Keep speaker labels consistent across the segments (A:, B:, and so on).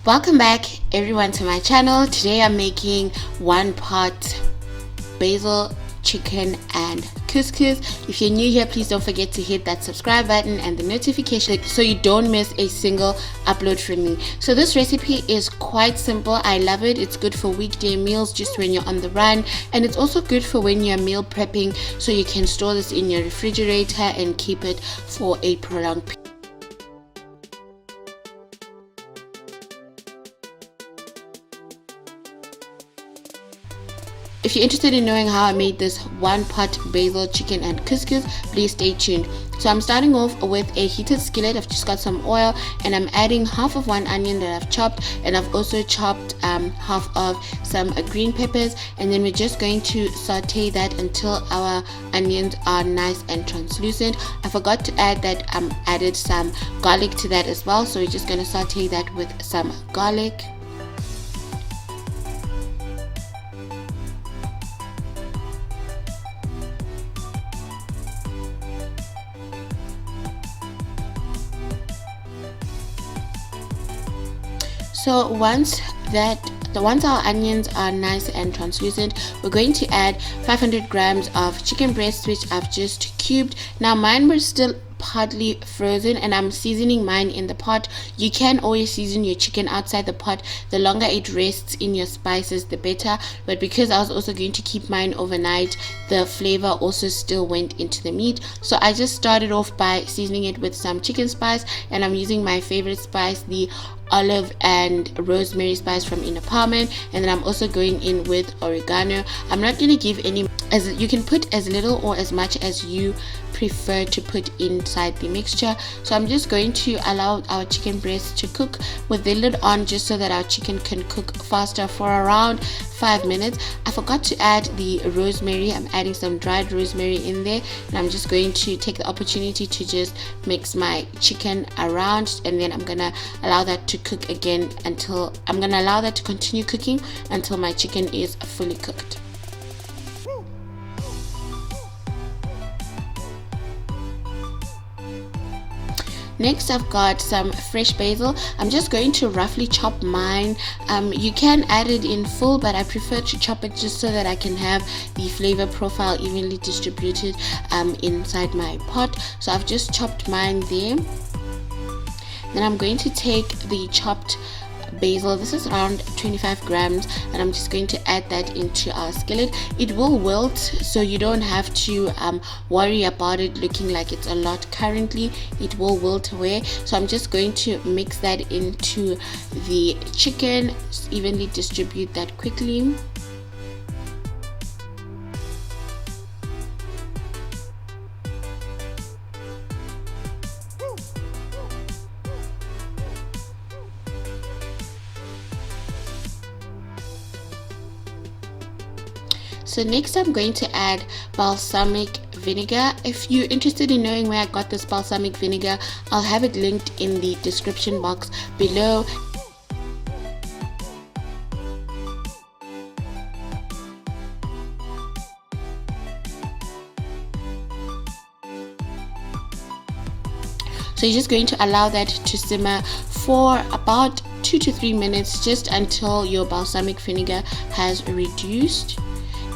A: Welcome back everyone to my channel. Today I'm making one pot basil chicken and couscous. If you're new here, please don't forget to hit that subscribe button and the notification so you don't miss a single upload from me. So this recipe is quite simple. I love it. It's good for weekday meals, just when you're on the run, and it's also good for when you're meal prepping, so you can store this in your refrigerator and keep it for a prolonged period. If you're interested in knowing how I made this one pot basil chicken and couscous, please stay tuned. So I'm starting off with a heated skillet. I've just got some oil and I'm adding half of one onion that I've chopped, and I've also chopped half of some green peppers, and then we're just going to saute that until our onions are nice and translucent. I forgot to add that added some garlic to that as well, so we're just going to saute that with some garlic. So once our onions are nice and translucent, we're going to add 500 grams of chicken breast, which I've just cubed. Now mine were still partly frozen and I'm seasoning mine in the pot. You can always season your chicken outside the pot. The longer it rests in your spices, the better, but because I was also going to keep mine overnight, the flavor also still went into the meat. So I just started off by seasoning it with some chicken spice, and I'm using my favorite spice, the olive and rosemary spice from In Apartment, and then I'm also going in with oregano. I'm not going to give any, as you can put as little or as much as you prefer to put inside the mixture. So I'm just going to allow our chicken breast to cook with the lid on, just so that our chicken can cook faster for around 5 minutes. I forgot to add the rosemary. I'm adding some dried rosemary in there, and I'm just going to take the opportunity to just mix my chicken around, and then I'm gonna allow that to cook again until allow that to continue cooking until my chicken is fully cooked. Next, I've got some fresh basil. I'm just going to roughly chop mine. You can add it in full, but I prefer to chop it just so that I can have the flavor profile evenly distributed inside my pot. So I've just chopped mine there. Then I'm going to take the chopped basil. This is around 25 grams, and I'm just going to add that into our skillet. It will wilt, so you don't have to worry about it looking like it's a lot. Currently it will wilt away, so I'm just going to mix that into the chicken, evenly distribute that quickly. So next I'm going to add balsamic vinegar. If you're interested in knowing where I got this balsamic vinegar, I'll have it linked in the description box below. So you're just going to allow that to simmer for about 2 to 3 minutes, just until your balsamic vinegar has reduced.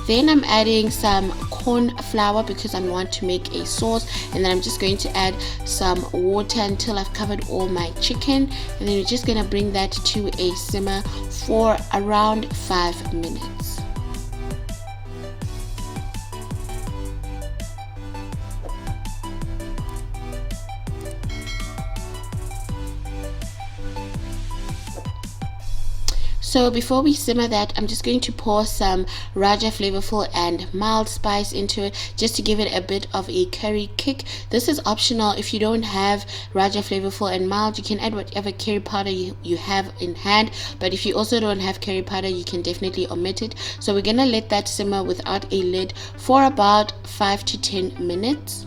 A: Then I'm adding some corn flour because I want to make a sauce, and then I'm just going to add some water until I've covered all my chicken, and then we're just going to bring that to a simmer for around 5 minutes. So before we simmer that, I'm just going to pour some Raja flavorful and mild spice into it, just to give it a bit of a curry kick. This is optional. If you don't have Raja flavorful and mild, you can add whatever curry powder you have in hand, but if you also don't have curry powder, you can definitely omit it. So we're gonna let that simmer without a lid for about 5 to 10 minutes.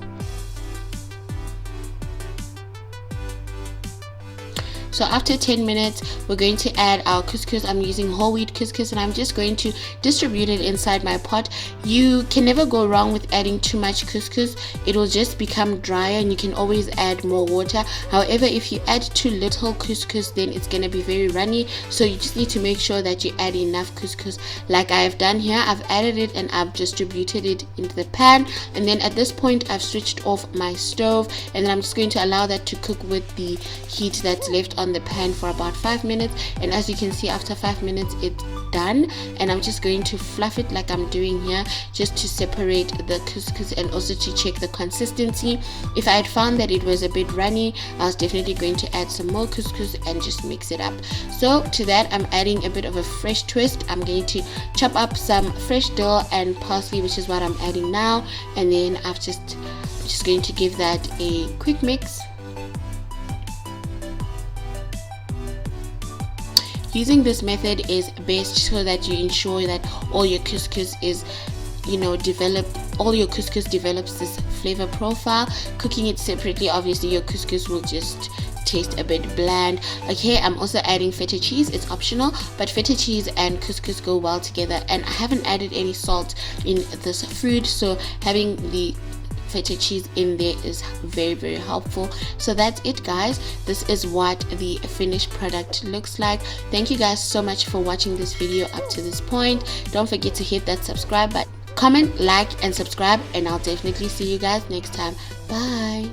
A: So So after 10 minutes, we're going to add our couscous. I'm using whole wheat couscous, and I'm just going to distribute it inside my pot. You can never go wrong with adding too much couscous. It will just become drier, and you can always add more water. However, if you add too little couscous, then it's going to be very runny. So you just need to make sure that you add enough couscous. Like I have done here, I've added it and I've distributed it into the pan, and then at this point I've switched off my stove, and then I'm just going to allow that to cook with the heat that's left on the pan for about 5 minutes. And as you can see, after 5 minutes it's done, and I'm just going to fluff it like I'm doing here, just to separate the couscous and also to check the consistency. If I had found that it was a bit runny, I was definitely going to add some more couscous and just mix it up. So to that, I'm adding a bit of a fresh twist. I'm going to chop up some fresh dill and parsley, which is what I'm adding now, and then I'm just going to give that a quick mix. Using this method is best so that you ensure that all your couscous is, all your couscous develops this flavor profile. Cooking it separately, obviously your couscous will just taste a bit bland. Okay, I'm also adding feta cheese. It's optional, but feta cheese and couscous go well together, and I haven't added any salt in this food, so having the feta cheese in there is very, very helpful. So that's it, guys. This is what the finished product looks like. Thank you guys so much for watching this video up to this point. Don't forget to hit that subscribe button, comment, like and subscribe, and I'll definitely see you guys next time. Bye.